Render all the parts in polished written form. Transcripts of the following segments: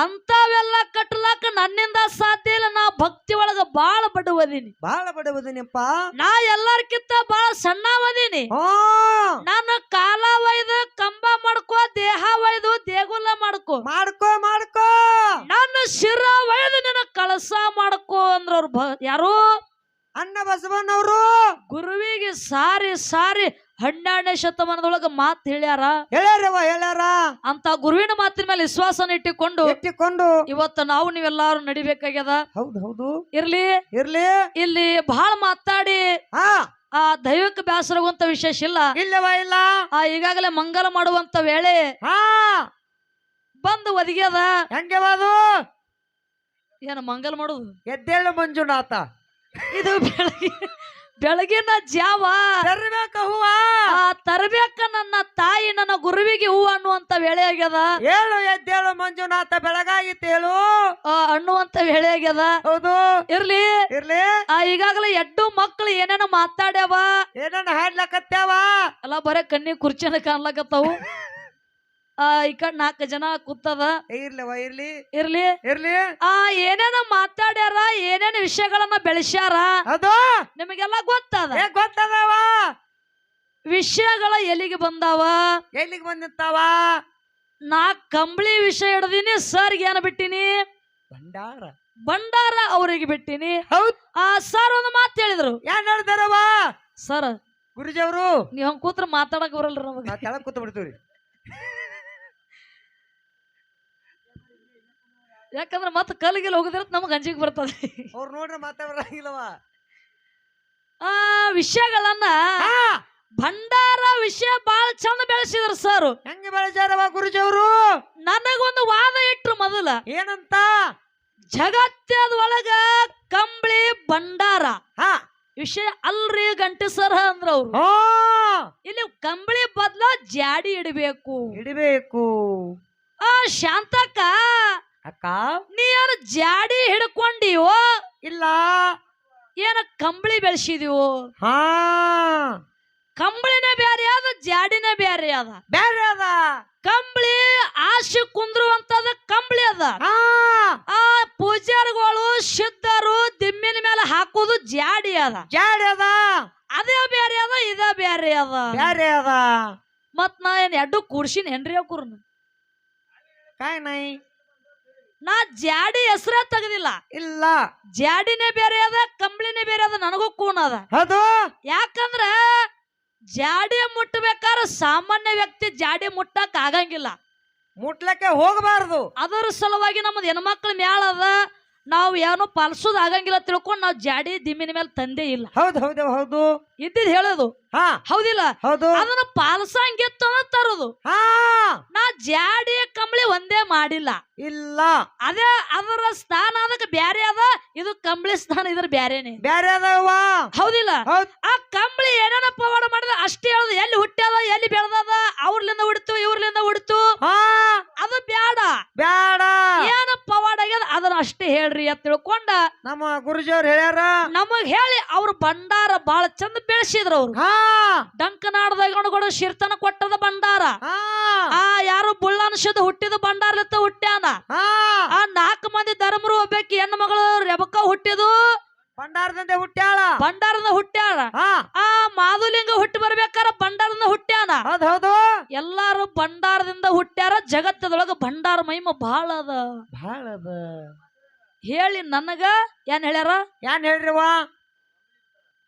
ಅಂತವೆಲ್ಲ ಕಟ್ಲಾಕ ನನ್ನಿಂದ ಸಾಧ್ಯ ಇಲ್ಲ. ನಾ ಭಕ್ತಿ ಒಳಗ ಬಾಳ ಬಡವದಿನಿಪ್ಪ. ನಾ ಎಲ್ಲಾರ್ಕಿಂತ ಬಾಳ ಸಣ್ಣವದೀನಿ. ನಾನು ಕಾಲ ಒಯ್ದು ಕಂಬ ಮಾಡ್ಕೋ, ದೇಹ ಒಯ್ದು ದೇಗುಲ ಮಾಡ್ಕೋ, ನನ್ನ ಶಿರ ಒಯ್ದು ನಿನ್ನ ಕಳಸ ಮಾಡ್ಕೋ ಅಂದ್ರವ್ರು. ಯಾರು? ಅಣ್ಣ ಬಸವಣ್ಣವರು ಗುರುವಿಗೆ ಸಾರಿ ಸಾರಿ 12ನೇ ಶತಮಾನದೊಳಗ ಮಾತು ಹೇಳ್ಯಾರ. ಅಂತ ಗುರುವಿನ ಮಾತಿನ ಮೇಲೆ ವಿಶ್ವಾಸನ ಇಟ್ಟುಕೊಂಡು ಇವತ್ತು ನಾವು ನೀವೆಲ್ಲಾರು ನಡಿಬೇಕಾಗ್ಯದ. ಹೌದು ಇರ್ಲಿ ಇಲ್ಲಿ ಬಹಳ ಮಾತಾಡಿ ಆ ದೈವಕ್ಕೆ ಬೇಸರಗುವಂತ ವಿಶೇಷ ಇಲ್ಲ. ಈಗಾಗಲೇ ಮಂಗಲ ಮಾಡುವಂತ ವೇಳೆ ಬಂದು ಒದಗ್ಯದ. ಏನ ಮಂಗಲ ಮಾಡುದು? ಎದ್ದೇಳು ಮಂಜುನಾಥ. ಇದು ಬೆಳಗಿನ ಜಾವ ತರಬೇಕ ನನ್ನ ತಾಯಿ ನನ್ನ ಗುರುವಿಗೆ ಹೂ ಅನ್ನುವಂತ ವೇಳೆ ಆಗ್ಯದ. ಎದ್ದೇಳು ಮಂಜುನಾಥ, ಬೆಳಗಾಗಿತ್ತೇಳು ಅನ್ನುವಂತ ವೇಳೆ ಆಗ್ಯದ. ಹೌದು. ಇರ್ಲಿ ಈಗಾಗಲೇ 2 ಮಕ್ಕಳು ಏನೇನೋ ಮಾತಾಡ್ಯಾವ, ಏನೇನ ಹಾಡ್ಲಕತ್ಯಾವ. ಅಲ್ಲ ಬರೇ ಕಣ್ಣಿ ಕುರ್ಚಿನ ಕಾಣ್ಲಕತ್ತಾವು. ಈ ಕಡೆ 4 ಜನ ಕೂತದ. ಇರ್ಲಿ ಏನೇನ ಮಾತಾಡ್ಯಾರ, ಏನೇನ ವಿಷಯಗಳನ್ನ ಬೆಳೆಸ್ಯಾರ ಅದು ನಿಮಗೆಲ್ಲ ಗೊತ್ತದವ. ವಿಷಯಗಳ ಎಲ್ಲಿಗೆ ಬಂದಿರ್ತಾವ? ನಾ ಕಂಬಳಿ ವಿಷಯ ಹಿಡ್ದೀನಿ. ಸರ್ಗೆ ಏನ ಬಿಟ್ಟಿನಿ? ಭಂಡಾರ ಅವ್ರಿಗೆ ಬಿಟ್ಟಿನಿ. ಸರ್ ಒಂದು ಮಾತು ಹೇಳಿದ್ರು. ಏನ್ ಹೇಳ್ತಾರವ? ಸರ್ ಗುರುಜಿ ಅವರು ನೀವ್ ಹಂಗ ಕೂತ್ರ ಮಾತಾಡಕ್ ಬರಲ್ರಿ ನಮಗ. ಕೆಳಗ್ ಕೂತ್ ಬಿಡ್ತೀವ್ರಿ. ಯಾಕಂದ್ರೆ ಮತ್ತ ಕಲ್ಗಿಲ್ ಹೋಗಿದ್ರ ನಮಗ್ ಅಂಜಿಗೆ ಬರ್ತದೆ. ಅವ್ರು ನೋಡ್ರಿ ಮಾತಾಡಂಗಿಲ್ಲವ. ವಿಷಯಗಳನ್ನ ಭಂಡಾರ ವಿಷಯ ಬಾಳ ಚಂದ ಬೆಳೆಸಿದ್ರ ಸರ್. ಹೆಂಗ ಬೆಳೆಸ್ಯಾರವ ಗುರುಜಿ ಅವರು? ನನಗೊಂದು ವಾದ ಇಟ್ರು ಮೊದಲ. ಏನಂತ? ಜಗತ್ತದ ಒಳಗ ಕಂಬಳಿ ಭಂಡಾರ ವಿಷಯ ಅಲ್ರಿ ಗಂಟೆ ಸರ್ ಅಂದ್ರ ಅವ್ರು. ಇಲ್ಲಿ ಕಂಬಳಿ ಬದ್ಲ ಜಾಡಿ ಇಡಬೇಕು. ಶಾಂತಕ್ಕ ಅಕ್ಕ, ನೀ ಏನು ಜಾಡಿ ಹಿಡ್ಕೊಂಡಿವೋ ಇಲ್ಲ ಏನ ಕಂಬಳಿ ಬೆಳೆಸಿದೀವೋ? ಕಂಬಳಿನೇ ಬೇರೆ ಅದ, ಜಾಡಿನೇ ಬೇರೆ ಅದ. ಕಂಬಳಿ ಆಶೆ ಕುಂದ್ರುವಂತದ ಕಂಬಳಿ ಅದ. ಆ ಪೂಜಾರಿಗಳು ಸಿದ್ಧರು ದಿಮ್ಮಿನ ಮೇಲೆ ಹಾಕೋದು ಜಾಡಿ ಅದ. ಅದೇ ಬೇರೆ ಅದ, ಇದೇ ಬೇರೆ ಅದ. ಮತ್ ನಾ ಏನ್ 2 ಕೂಡ್ಸಿನ ಏನ್ರಿ ಅವ್ರ? ನಾ ಜಾಡಿ ಹೆಸರ ತೆಗದಿಲ್ಲ. ಇಲ್ಲ, ಜಾಡಿನೇ ಬೇರೆ ಅದ, ಕಂಬಳಿನೇ ಬೇರೆ ಅದ. ನನಗೂ ಕೂನ್ ಅದ. ಯಾಕಂದ್ರ ಜಾಡಿ ಮುಟ್ಟಬೇಕಾದ್ರೆ ಸಾಮಾನ್ಯ ವ್ಯಕ್ತಿ ಜಾಡಿ ಮುಟ್ಟಕ್ ಆಗಂಗಿಲ್ಲ, ಮುಟ್ಲಕ್ಕೆ ಹೋಗಬಾರದು. ಅದರ ಸಲುವಾಗಿ ನಮ್ಮದು ಹೆಣ್ಮಕ್ಳ ಮ್ಯಾಲ ಅದ. ನಾವು ಏನೋ ಪಾಲಿಸೋದು ಆಗಂಗಿಲ್ಲ ತಿಳ್ಕೊಂಡು ನಾವು ಜಾಡಿ ದಿಮ್ಮಿನ ಮೇಲೆ ತಂದೆ ಇಲ್ಲ. ಹೌದು ಇದ್ದಿದ್ ಹೇಳೋದು ಹೌದಿಲ್ಲ. ಅದನ್ನ ಪಾಲಿಸಂಗಿತ್ತು ತರೋದು. ನಾ ಜಾಡಿ ಕಂಬಳಿ ಒಂದೇ ಮಾಡಿಲ್ಲ. ಇಲ್ಲ, ಅದೇ ಅದರ ಸ್ಥಾನ ಅದಕ್ಕೆ ಬ್ಯಾರೆ ಅದ. ಇದು ಕಂಬಳಿ ಸ್ಥಾನ ಇದ್ರ ಬ್ಯಾರೇನೆ ಹೌದಿಲ್ಲ. ಆ ಕಂಬಳಿ ಏನೇನ ಪವಾಡ ಮಾಡಿದ ಅಷ್ಟೇ ಹೇಳುದು. ಎಲ್ಲಿ ಹುಟ್ಟ್ಯದ, ಎಲ್ಲಿ ಬೆಳೆದದ, ಅವ್ರಲಿಂದ ಹುಡ್ತು ಇವ್ರಲಿಂದ ಹುಡ್ತು, ಅದು ಬ್ಯಾಡ. ಏನ ಪವಾಡ ಆಗ್ಯದ ಅದನ್ನ ಅಷ್ಟೇ ಹೇಳ್ರಿ ಅಂತ ತಿಳ್ಕೊಂಡ ನಮ್ಮ ಗುರುಜಿ ಅವ್ರು ಹೇಳ್ಯಾರ. ನಮಗ್ ಹೇಳಿ ಅವ್ರ ಭಂಡಾರ ಬಾಳ ಚಂದ ಬೆಳೆಸಿದ್ರು. ಅವ್ರು ಡಂಕನಾಡದಗಣಗಳು ಶಿರ್ತನ ಕೊಟ್ಟದ ಭಂಡಾರ. ಯಾರು ಬುಳ್ಳಾನ್ಸದ ಹುಟ್ಟಿದ ಭಂಡಾರಲಿತ್ತ ಹುಟ್ಟ್ಯಾನ. 4 ಮಂದಿ ಧರ್ಮರು ಒಬ್ಬಾಕಿ ಹೆಣ್ಣು ಮಗಳು ರೆಬಕ ಹುಟ್ಟಿದು ಭಂಡಾರದಿಂದ ಹುಟ್ಟ್ಯಾಳ. ಮಾಧುಲಿಂಗ ಹುಟ್ಟಿ ಬರ್ಬೇಕಾರ ಭಂಡಾರದಿಂದ ಹುಟ್ಟ್ಯಾನ. ಎಲ್ಲಾರು ಭಂಡಾರದಿಂದ ಹುಟ್ಟ್ಯಾರ. ಜಗತ್ತದೊಳಗ ಭಂಡಾರ ಮಹಿಮ ಬಹಳ ಅದ ಹೇಳಿ ನನಗ ಏನ್ ಹೇಳ್ಯಾರ? ಹೇಳ್ರಿವ?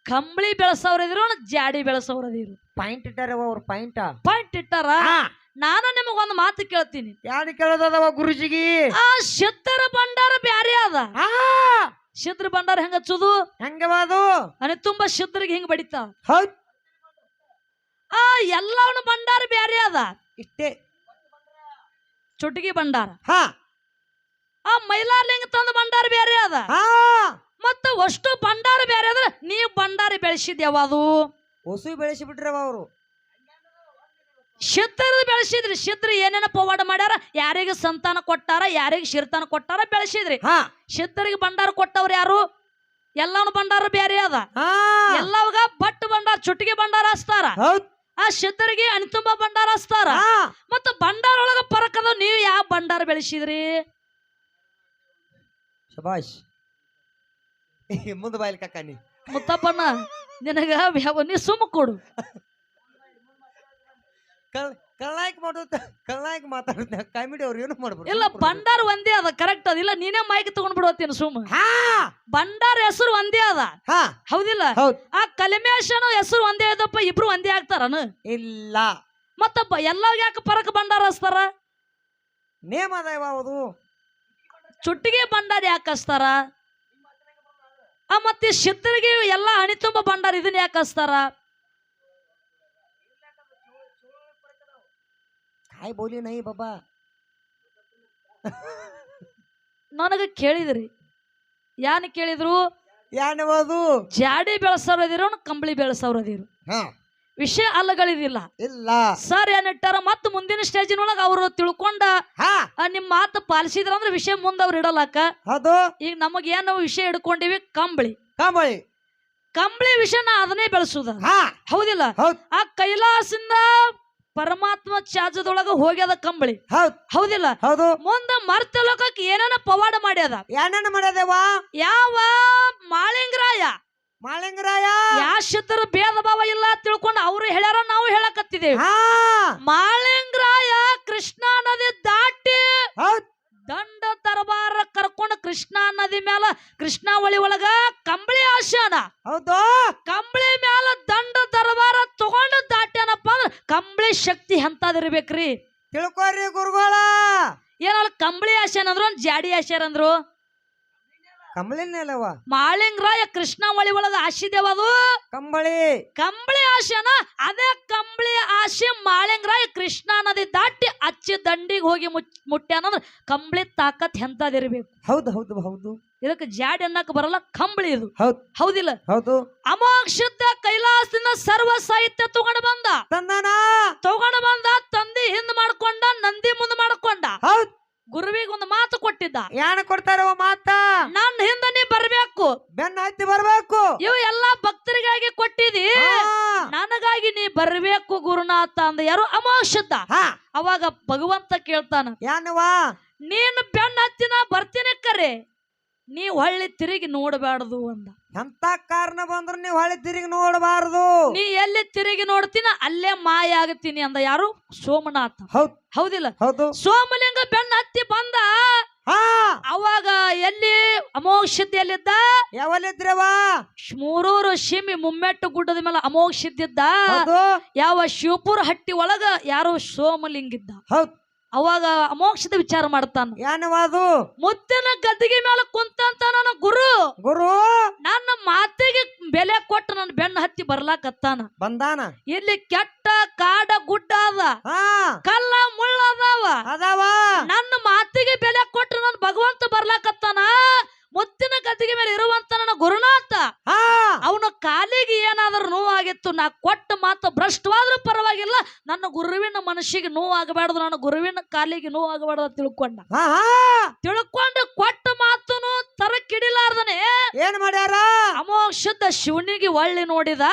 ಕಂಬಳಿ ಬೆಳೆಸವ್ರಿದ್ರು, ಜಾಡಿ ಬೆಳೆಸವ್ರದಿರು. ಪಾಯಿಂಟ್ ಇಟ್ಟಾರ ಅವ್ರು. ಪಾಯಿಂಟ್ ಇಟ್ಟಾರ. ನಾನು ನಿಮಗೊಂದು ಮಾತು ಕೇಳ್ತೀನಿ. ಯಾರು ಕೇಳೋದವ ಗುರುಜಿಗೆ? ಸಿದ್ಧರ ಭಂಡಾರ ಬ್ಯಾರೆ ಅದ. ಸಿದ್ಧರ ಭಂಡಾರ ಹೆಂಗ ಹಚ್ಚುದು? ಹೆಂಗವಾದು? ತುಂಬಾ ಸಿದ್ಧರಿಗೆ ಹಿಂಗ ಬಡಿತಾವ. ಎಲ್ಲವನ್ನ ಭಂಡಾರ ಬ್ಯಾರೆ ಅದ. ಇಷ್ಟೇ ಚುಟಗಿ ಭಂಡಾರ. ಮೈಲಾರ್ಲಿಂಗ ತಂದ ಭಂಡಾರ ಬೇರೆ ಅದ. ಮತ್ತ ಅಷ್ಟು ಭಂಡಾರ ಬೇರೆ ಅದ್ರ ನೀವು ಭಂಡಾರ ಬೆಳೆಸಿದ್ಯಾವದು? ಹೊಸು ಬೆಳೆಸಿ ಬಿಟ್ರವ ಅವರು. ಸಿದ್ಧರು ಬೆಳೆಸಿದ್ರಿ. ಸಿದ್ಧರು ಏನೇನ ಪವಾಡ ಮಾಡ್ಯಾರ, ಯಾರಿಗೆ ಸಂತಾನ ಕೊಟ್ಟಾರ, ಯಾರಿಗೆ ಶಿರ್ತಾನ ಕೊಟ್ಟಾರ ಬೆಳೆಸಿದ್ರಿ. ಸಿದ್ಧರಿಗೆ ಭಂಡಾರ ಕೊಟ್ಟವ್ರು ಯಾರು? ಎಲ್ಲವನ್ನ ಭಂಡಾರ ಬೇರೆ ಅದ. ಎಲ್ಲವಾಗ ಬಟ್ ಭಂಡಾರ, ಚುಟ್ಟಿಗೆ ಭಂಡಾರ ಹಚ್ತಾರ. ಆ ಸಿದ್ಧರಿಗೆ ಅಣಿತುಂಬ ಭಂಡಾರ ಹಚ್ತಾರ. ಮತ್ತ ಭಂಡಾರ ಒಳಗ ಪರಕದ ನೀವ್ ಯಾವ ಭಂಡಾರ ಬೆಳೆಸಿದ್ರಿ? ಶಬಾಷ್. ಮುಂದೆ ಬಾಯ್ಲಿ ಕಾಕ ನೀ ಮುತ್ತಪ್ಪಣ್ಣ ನಿನಗ ನೀ ಸುಮ್ಮ ಕೊಡು. ಕಳ್ಳಾಯ್ಕ ಮಾತಾಡುತ್ತ ಕಾಮಿಡಿ ಅವ್ರು ಏನು ಮಾಡ್ಬೋದು. ಇಲ್ಲ ಭಂಡಾರ ಒಂದೇ ಅದ ಕರೆಕ್ಟ್ ಅದ. ಇಲ್ಲ ನೀನೇ ಮೈಕ್ ತಗೊಂಡ್ ಬಿಡೋತೀನಿ ಸುಮ್ಮ. ಭಂಡಾರ ಹೆಸರು ಒಂದೇ ಅದ ಹೌದಿಲ್ಲ? ಆ ಕಲಿಮೇಶನ ಹೆಸರು ಒಂದೇ ಅದಪ್ಪ, ಇಬ್ರು ಒಂದೇ ಆಗ್ತಾರನ? ಇಲ್ಲ. ಮತ್ತ ಎಲ್ಲ ಯಾಕೆ ಪರಕ ಭಂಡಾರ ಹಚ್ತಾರ? ನೇಮ್ ಅದ ಯಾವುದು? ಚುಟ್ಟಿಗೆ ಭಂಡಾರ ಯಾಕೆ ಹಚ್ತಾರ? ಮತ್ತೆ ಸಿದ್ಧರಿಗೆ ಎಲ್ಲಾ ಅಣಿತುಂಬ ಭಂಡಾರ ಇದನ್ನ ಯಾಕೆ ಹಚ್ತಾರ? ಹಾಯ್ ಬೋಲಿ ನೈ ಬಾಬಾ. ನನಗ ಕೇಳಿದ್ರಿ, ಯಾನ್ ಕೇಳಿದ್ರು? ಯಾನವುದು? ಜಾಡಿ ಬೆಳೆಸೋರು ಅದಿರೋ ಕಂಬಳಿ ಬೆಳೆಸೋರು ಅದಿರು, ವಿಷಯ ಅಲ್ಲಗಳಿದಿಲ್ಲ. ಇಲ್ಲ ಸರ್ ಏನಿಟ್ಟಾರ ಮತ್ ಮುಂದಿನ ಸ್ಟೇಜಿನೊಳಗ ಅವರು ತಿಳ್ಕೊಂಡ ನಿಮ್ ಮಾತು ಪಾಲಿಸಿದ್ರ ಅಂದ್ರೆ ವಿಷಯ ಮುಂದ ಅವ್ರು ಇಡಲಕ್ಕ. ಹೌದು. ಈಗ ನಮಗ್ ಏನು ವಿಷಯ ಹಿಡ್ಕೊಂಡಿವಿ? ಕಂಬಳಿ. ಕಂಬಳಿ ಕಂಬಳಿ ವಿಷಯನ ಅದನ್ನೇ ಬೆಳೆಸುದ ಹೌದಿಲ್ಲ? ಆ ಕೈಲಾಸದಿಂದ ಪರಮಾತ್ಮ ಚಾಜದೊಳಗ ಹೋಗ್ಯದ ಕಂಬಳಿ ಹೌದಿಲ್ಲ? ಹೌದು. ಮುಂದ ಮರ್ತ ಲೋಕಕ್ಕೆ ಏನೇನ ಪವಾಡ ಮಾಡ್ಯದ. ಏನೇನ ಮಾಡ್ಯದೇವ? ಯಾವ ಮಾಳಿಂಗರಾಯ ಯಾ ಸಿದ್ಧರು ಭೇದ ಭಾವ ಇಲ್ಲ ತಿಳ್ಕೊಂಡು ಅವ್ರು ಹೇಳ್ಯಾರ, ನಾವು ಹೇಳಕತ್ತಿದ್ದೇವೆ. ಮಾಳಿಂಗರಾಯ ಕೃಷ್ಣಾ ನದಿ ದಾಟಿ ದಂಡ ದರ್ಬಾರ ಕರ್ಕೊಂಡು ಕೃಷ್ಣಾ ನದಿ ಮ್ಯಾಲ ಕೃಷ್ಣಾ ಹೊಳಿ ಒಳಗ ಕಂಬಳಿ ಆಶಾನ. ಹೌದು. ಕಂಬಳಿ ಮ್ಯಾಲ ದಂಡ ದರ್ಬಾರ ತಗೊಂಡು ದಾಟ್ಯಾನಪ್ಪ ಅಂದ್ರ ಕಂಬಳಿ ಶಕ್ತಿ ಎಂತದಿರ್ಬೇಕ್ರಿ ತಿಳ್ಕೊರಿ ಗುರುಗಳ. ಏನಲ್ಲ ಕಂಬಳಿ ಆಶಾನ ಅಂದ್ರು ಜಾಡಿ ಆಶಾರ ಅಂದ್ರು ಕಂಬಳಿನೇಲವ. ಮಾಳಿಂಗರಾಯ ಕೃಷ್ಣಾ ಹೊಳಿ ಒಳಗ ಆಶಿದೇವದು ಕಂಬಳಿ ಆಶೆನ. ಅದೇ ಕಂಬಳಿ ಆಶೆ ಮಾಳಿಂಗರಾಯ ಕೃಷ್ಣಾ ನದಿ ದಾಟಿ ಅಚ್ಚಿ ದಂಡಿಗೆ ಹೋಗಿ ಮುಟ್ಟ್ಯಾನಂದ್ರ ಕಂಬಳಿ ತಾಕತ್ ಎಂತದಿರ್ಬೇಕು. ಹೌದು ಹೌದು ಹೌದು. ಇದಕ್ಕೆ ಜಾಡಿ ಅನ್ನಕ್ ಬರಲ್ಲ, ಕಂಬಳಿ ಇದು ಹೌದಿಲ್ಲ? ಹೌದು. ಅಮೋಕ್ಷದ ಕೈಲಾಸದಿಂದ ಸರ್ವ ಸಾಹಿತ್ಯ ತಗೊಂಡು ಬಂದ ತಂದಿ ಹಿಂದ್ ಮಾಡ್ಕೊಂಡ, ನಂದಿ ಮುಂದ್ ಮಾಡ್ಕೊಂಡ. ಗುರುವಿಗೆ ಒಂದು ಮಾತು ಕೊಟ್ಟಿದ್ದ. ಯಾನ ಕೊಡ್ತಾರ ಮಾತ? ನನ್ನ ಹಿಂದ ನೀ ಬರ್ಬೇಕು, ಬೆನ್ನ ಹತ್ತಿ ಬರ್ಬೇಕು. ಇವು ಎಲ್ಲಾ ಭಕ್ತರಿಗಾಗಿ ಕೊಟ್ಟಿದಿ, ನನಗಾಗಿ ನೀ ಬರ್ಬೇಕು ಗುರುನಾಥ ಅಂದ. ಯಾರು? ಅಮೋಕ್ಷದ. ಅವಾಗ ಭಗವಂತ ಕೇಳ್ತಾನ, ಯಾನವಾ ನೀನು ಬೆನ್ನ ಹತ್ತಿನ ಬರ್ತೀನಿ ಕರೆ, ನೀ ಹೊಳ್ಳಿ ತಿರುಗಿ ನೋಡಬಾರದು ಅಂದ. ಎಂತ ಕಾರಣ ಬಂದ್ರು ನೀವು ಹೊಳ್ಳಿ ತಿರುಗಿ ನೋಡಬಾರದು. ನೀ ಎಲ್ಲಿ ತಿರುಗಿ ನೋಡ್ತೀನ ಅಲ್ಲೇ ಮಾಯ ಆಗತೀನಿ ಅಂದ. ಯಾರು? ಸೋಮನಾಥ. ಹೌದಿಲ್ಲ? ಹೌದು. ಸೋಮಲಿಂಗ ಬೆನ್ನ ಹತ್ತಿ ಬಂದ. ಅವಾಗ ಎಲ್ಲಿ ಅಮೋಕ್ಷಿದ್ದ? ಯಾವಲ್ಲಿದ್ರವ? ಮೂರೂರು ಶಿಮಿ ಮುಮ್ಮೆಟ್ಟು ಗುಡ್ಡದ ಮೇಲೆ ಅಮೋಕ್ಷಿದ್ದ. ಯಾವ ಶಿವಪುರ ಹಟ್ಟಿ ಒಳಗ ಯಾರು? ಸೋಮಲಿಂಗಿದ್ದ. ಅವಾಗ ಅಮೋಕ್ಷದ ವಿಚಾರ ಮಾಡ್ತಾನ. ಏನವಾದು? ಮುತ್ತಿನ ಗದ್ದಿಗೆ ಮೇಲೆ ಕುಂತಂತ ನನ್ನ ಗುರು ನನ್ನ ಮಾತಿಗೆ ಬೆಲೆ ಕೊಟ್ಟು ನನ್ನ ಬೆನ್ನ ಹತ್ತಿ ಬರ್ಲಾಕತ್ತಾನ. ಬಂದಾನ. ಇಲ್ಲಿ ಕೆಟ್ಟ ಕಾಡ ಗುಡ್ಡ ಅದ, ಕಲ್ಲ ಮುಳ್ಳ ಅದಾವ. ನನ್ನ ಮಾತಿಗೆ ಬೆಲೆ ಕೊಟ್ಟು ನನ್ನ ಭಗವಂತ ಬರ್ಲಾಕತ್ತಾನ. ಮುತ್ತಿನ ಗದ್ದಿಗೆ ಮೇಲೆ ಇರುವಂತ ನನ್ನ ಗುರುನಾಥ ಅವನ ಕಾಲಿಗೆ ಏನಾದ್ರೂ ನೋವಾಗಿತ್ತು, ನಾ ಕೊಟ್ಟ ಮಾತು ಭ್ರಷ್ಟವಾದ್ರೂ ಪರವಾಗಿಲ್ಲ, ನನ್ನ ಗುರುವಿನ ಮನಸ್ಸಿಗೆ ನೋವಾಗಬಾರ್ದು, ನನ್ನ ಗುರುವಿನ ಕಾಲಿಗೆ ನೋವಾಗಬಾರ್ದು ತಿಳ್ಕೊಂಡು ಕೊಟ್ಟ ಮಾತನು ತರಕಿಡಿಲಾರ್ದನೆ ಏನ್ ಮಾಡ್ಯಾರ? ಅಮೋಕ್ಷದ ಶಿವನಿಗೆ ಒಳ್ಳಿ ನೋಡಿದ.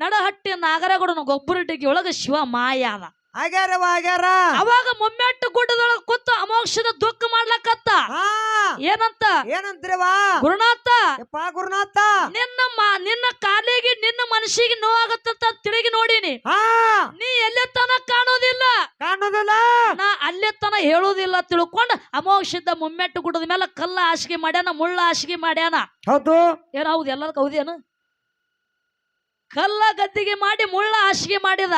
ನಡಹಟ್ಟಿ ನಾಗರಗೌಡನ ಗೊಬ್ಬರಟ್ಟಿಗೆ ಒಳಗ ಶಿವ ಮಾಯ ಅದ. ಅವಾಗ ಮುಮ್ಮೆಟ್ಟು ಗುಡ್ಡದೊಳಗ ಕೂತು ಅಮೋಕ್ಷದ ದುಃಖ ಮಾಡ್ಲಕತ್ತ. ಏನಂತೀರವಾ? ಗುರುನಾಥ ನಿನ್ನ ಕಾಲಿಗೆ ನಿನ್ನ ಮನಸ್ಸಿಗೆ ನೋವಾಗತ್ತ ತಿರುಗಿ ನೋಡಿನಿ, ನೀ ಎಲ್ಲೇ ತನ ಕಾಣೋದಿಲ್ಲ, ನಾ ಅಲ್ಲೇ ತನ ಹೇಳೋದಿಲ್ಲ ತಿಳ್ಕೊಂಡ ಅಮೋಕ್ಷದ ಮುಮ್ಮೆಟ್ಟು ಗುಡ್ಡದ ಮೇಲೆ ಕಲ್ಲ ಹಾಸಿಗೆ ಮಾಡ್ಯಾನ, ಮುಳ್ಳ ಹಾಸಿಗೆ ಮಾಡ್ಯಾನ. ಹೌದು. ಏನ್ ಹೌದು? ಎಲ್ಲದಕ್ಕೆ ಹೌದೇನು? ಕಲ್ಲ ಗದ್ದಿಗೆ ಮಾಡಿ ಮುಳ್ಳ ಹಾಸಿಗೆ ಮಾಡಿದ.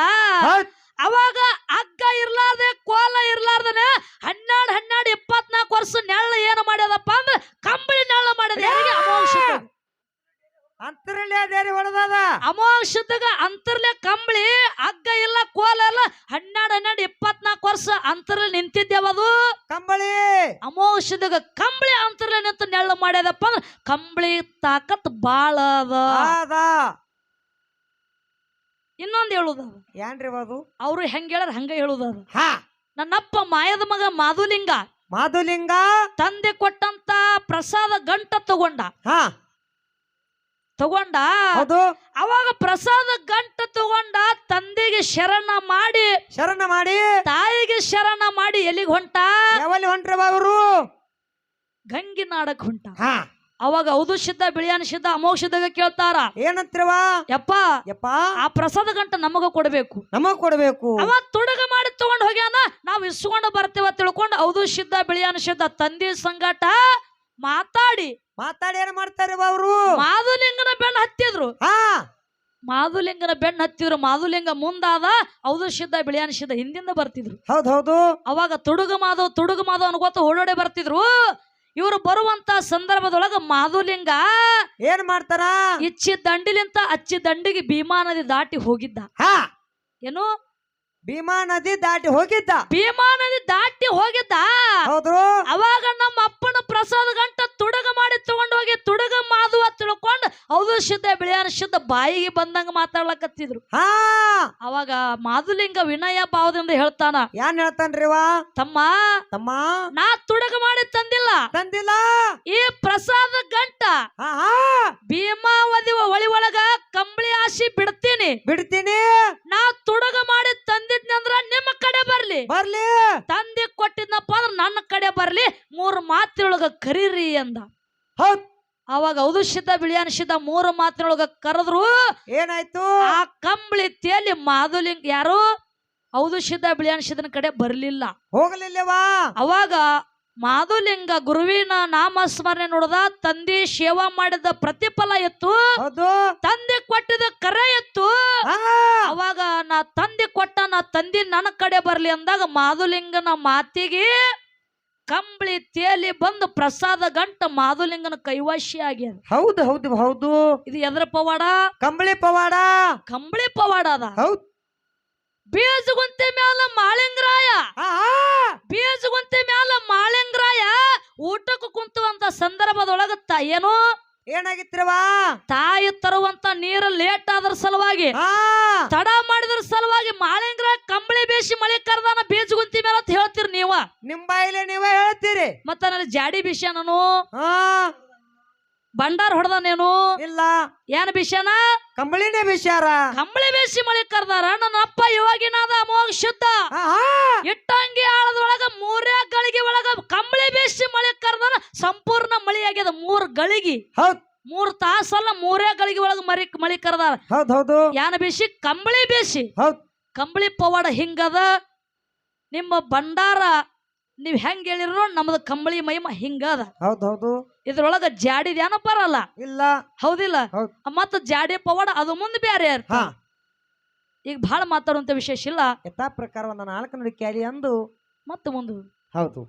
ಅವಾಗ ಹಗ್ಗ ಇರ್ಲಾರ್ದೆ ಕೋಲ ಇರ್ಲಾರ್ದನೆ 12 24 ವರ್ಷ ನೆಳ್ಳ ಏನು ಮಾಡ್ಯದಪ್ಪ ಅಂದ್ರೆ ಕಂಬಳಿ ನೆಳ್ಳ ಮಾಡ್ಯದ. ಅಮೋಕ್ಷದಾಗ ಅಂತರ್ಲೆ ಕಂಬಳಿ, ಹಗ್ಗ ಇಲ್ಲ ಕೋಲ ಇಲ್ಲ, 12 24 ವರ್ಷ ಅಂತರ್ಲೆ ನಿಂತಿದ್ದೇವದು ಕಂಬಳಿ. ಅಮೋಕ್ಷದಾಗ ಕಂಬಳಿ ಅಂತರ್ಲೆ ನಿಂತು ನೆಳ್ಳ ಮಾಡ್ಯದಪ್ಪ ಅಂದ್ರೆ ಕಂಬಳಿ ತಾಕತ್ ಬಾಳ ಅದ. ಇನ್ನೊಂದು ಹೇಳುದ ಏನ್ರಿ ಅದು? ಅವ್ರು ಹೆಂಗ ಹೇಳಾರ ಹಂಗ ಹೇಳುದ. ನನ್ನಪ್ಪ ಮಾಯದ ಮಗ ಮಾಧುಲಿಂಗ ತಂದೆ ಕೊಟ್ಟಂತ ಪ್ರಸಾದ ಗಂಟ ತಗೊಂಡ. ತಗೊಂಡ ಹೌದು ಅವಾಗ ಪ್ರಸಾದ ಗಂಟ ತಗೊಂಡ ತಂದೆಗೆ ಶರಣ ಮಾಡಿ ತಾಯಿಗೆ ಶರಣ ಮಾಡಿ ಎಲ್ಲಿಗೆ ಹೊಂಟ ಯಾವಲ್ಲಿ ಹೊಂಟ್ರವ ಅವರು ಗಂಗಿ ನಾಡಕ್ ಹೊಂಟ ಹಾ ಅವಾಗ ಹೌದು ಸಿದ್ಧ ಬಿಳಿಯಾನ ಸಿದ್ಧ ಅಮೋಘ ಸಿದ್ಧಗ ಕೇಳ್ತಾರ ಏನಂತ್ರವ ಯಪ್ಪ ಆ ಪ್ರಸಾದ ಗಂಟ ನಮಗ ಕೊಡಬೇಕು ಅವ ತುಡುಗ ಮಾಡಿ ತಗೊಂಡ್ ಹೋಗ್ಯಾನ ನಾವ್ ಇಸ್ಕೊಂಡು ಬರ್ತೇವ ತಿಳ್ಕೊಂಡು ಹೌದು ಸಿದ್ಧ ಬಿಳಿಯಾನ ಸಿದ್ಧ ತಂದೆ ಸಂಗಾಟ ಮಾತಾಡಿ ಏನ್ ಮಾಡ್ತಾರ ಅವರು ಮಾಧುಲಿಂಗನ ಬೆಣ್ಣ ಹತ್ತಿದ್ರು ಮಾಧುಲಿಂಗ ಮುಂದಾದ ಹೌದು ಸಿದ್ಧ ಬಿಳಿಯಾನ ಸಿದ್ಧ ಹಿಂದಿಂದ ಬರ್ತಿದ್ರು ಹೌದು ಅವಾಗ ತುಡುಗ ಮಾಧವ್ ಅನ್ಕೋತ ಓಡೋಡೆ ಬರ್ತಿದ್ರು ಇವರು ಬರುವಂತ ಸಂದರ್ಭದೊಳಗ ಮಾಧುಲಿಂಗ ಏನ್ ಮಾಡ್ತಾರ ಇಚ್ಚಿ ದಂಡಿಲಿಂತ ಅಚ್ಚಿ ದಂಡಿಗೆ ಭೀಮಾ ನದಿ ದಾಟಿ ಹೋಗಿದ್ದ ಏನು ಭೀಮಾ ನದಿ ದಾಟಿ ಹೋಗಿದ್ದ ಹೌದು ಅವಾಗ ನಮ್ಮ ಅಪ್ಪನ ಪ್ರಸಾದ ಗಂಟ ತುಡುಗ ಮಾಡಿ ತಗೊಂಡ್ ಹೋಗಿ ತುಡುಗ ಮಾಧುವ ತಿಳ್ಕೊಂಡ್ ಹೌದು ಸಿದ್ಧ ಬಿಳಿಯಾನ ಸಿದ್ಧ ಬಾಯಿಗೆ ಬಂದಂಗ ಮಾತಾಡ್ಲಕತ್ತಿದ್ರು ಅವಾಗ ಮಾಧುಲಿಂಗ ವಿನಯ ಭಾವದಿಂದ ಹೇಳ್ತಾನ ಏನ್ ಹೇಳ್ತಾನ್ರಿವಾ ತಮ್ಮ ನಾ ತುಡುಗ ಮಾಡಿ ತಂದಿಲ್ಲ ಈ ಪ್ರಸಾದ ಗಂಟ ಭೀಮಾವತಿ ಹೊಳಿ ಒಳಗ ಕಂಬಳಿ ಹಾಸಿ ಬಿಡ್ತೀನಿ ನಾ ತುಡುಗ ಮಾಡಿ ತಂದಿದ್ನಂದ್ರ ನಿಮ್ಮ ಕಡೆ ಬರ್ಲಿ ತಂದೆ ಕೊಟ್ಟಿದ್ನಪ್ಪ ಅಂದ್ರ ನನ್ನ ಕಡೆ ಬರ್ಲಿ 3 ಮಾತಿನೊಳಗ ಕರೀರಿ ಅಂದ ಅವಾಗ ಹೌದು ಸಿದ್ಧ ಬಿಳಿಯಾನ ಸಿದ್ಧ 3 ಮಾತಿನೊಳಗ ಕರೆದ್ರು ಏನಾಯ್ತು ಆ ಕಂಬಳಿ ತೇಲಿ ಮಾಧುಲಿಂಗ ಯಾರು ಹೌದು ಸಿದ್ಧ ಬಿಳಿಯಾನ ಸಿದ್ಧನ ಕಡೆ ಬರ್ಲಿಲ್ಲ ಹೋಗಲಿಲ್ಲವಾ ಅವಾಗ ಮಾಧುಲಿಂಗ ಗುರುವಿನ ನಾಮಸ್ಮರಣೆ ನೋಡದ ತಂದೆ ಸೇವಾ ಮಾಡಿದ ಪ್ರತಿಫಲ ಎತ್ತು ತಂದೆ ಕೊಟ್ಟಿದ ಕರೆ ಎತ್ತು ಅವಾಗ ನಾ ತಂದೆ ನನ್ನ ಕಡೆ ಬರ್ಲಿ ಅಂದಾಗ ಮಾಧುಲಿಂಗನ ಮಾತಿಗೆ ಕಂಬಳಿ ತೇಲಿ ಬಂದು ಪ್ರಸಾದ ಗಂಟ ಮಾಧುಲಿಂಗನ ಕೈವಶ ಆಗ್ಯದ ಹೌದು ಇದು ಎದ್ರ ಪವಾಡ ಕಂಬಳಿ ಪವಾಡ ಅದ ಬೀಜಗುಂತೆ ಮ್ಯಾಲ ಮಾಳಿಂಗರಾಯ ಊಟಕ್ಕೆ ಕುಂತುವಂತ ಸಂದರ್ಭದೊಳಗ ಏನು ಏನಾಗಿತ್ರವಾ ತಾಯಿ ತರುವಂತ ನೀರು ಲೇಟ್ ಆದ್ರ ಸಲುವಾಗಿ ತಡ ಮಾಡಿದ್ರ ಸಲುವಾಗಿ ಮಾಳಿಂಗರಾಯ ಕಂಬಳಿ ಬೇಸಿ ಮಳೆ ಕರ್ದಾನ ಬೀಜಗುಂತಿ ಮೇಲೆ ಅಂತ ಹೇಳ್ತೀರಿ ನೀವ ನಿಮ್ ಬಾಯಿಲೆ ನೀವೇ ಹೇಳ್ತೀರಿ ಮತ್ತ ನನ್ನ ಜಾಡಿ ಬಿಷ ನಾನು ಬಂಡಾರ ಹೊಡೆದಾನೇನು ಇಲ್ಲ ಏನ್ ಬಿಷನ ಕಂಬಳಿನೇ ಬಿಷಾರ ಕಂಬಳಿ ಬೇಸಿ ಮಳೆ ಕರ್ದಾರ ನನ್ನ ಅಪ್ಪ ಇವಾಗಿನಾದ ಅಮೋಘ ಸಿದ್ಧ ಇಟ್ಟಂಗಿ ಆಳದೊಳಗ 3 ಗಳಿಗೆ ಒಳಗ ಕಂಬಳಿ ಬೇಸಿ ಮಳೆ ಕರ್ದಾನ ಸಂಪೂರ್ಣ ಮಳಿ ಆಗ್ಯದ 3 ಗಳಿಗೆ 3 ತಾಸಲ್ಲ 3 ಗಳಿಗೆ ಒಳಗ ಮಳಿ ಕರ್ದಾರ ಯಾನ ಬೇಸಿ ಕಂಬಳಿ ಬೇಸಿ ಕಂಬಳಿ ಪವಾಡ ಹಿಂಗದ ನಿಮ್ಮ ಬಂಡಾರ ನೀವ್ ಹೆಂಗ್ ಹೇಳಿರೋ ನಮ್ದು ಕಂಬಳಿ ಮಹಿಮ ಹಿಂಗದ ಇದ್ರೊಳಗ ಜಾಡಿದ ಏನ ಬರಲ್ಲ ಇಲ್ಲ ಹೌದಿಲ್ಲ ಮತ್ತ ಜಾಡಿ ಪವಾಡ ಅದು ಮುಂದೆ ಬೇರೆ ಈಗ ಬಹಳ ಮಾತಾಡುವಂತ ವಿಶೇಷ ಇಲ್ಲ ಯಥಾ ಪ್ರಕಾರ ಒಂದು 4 ನುಡಿ ಕ್ಯಾಲಿ ಅಂದು ಮತ್ತೆ ಮುಂದೆ ಹೌದು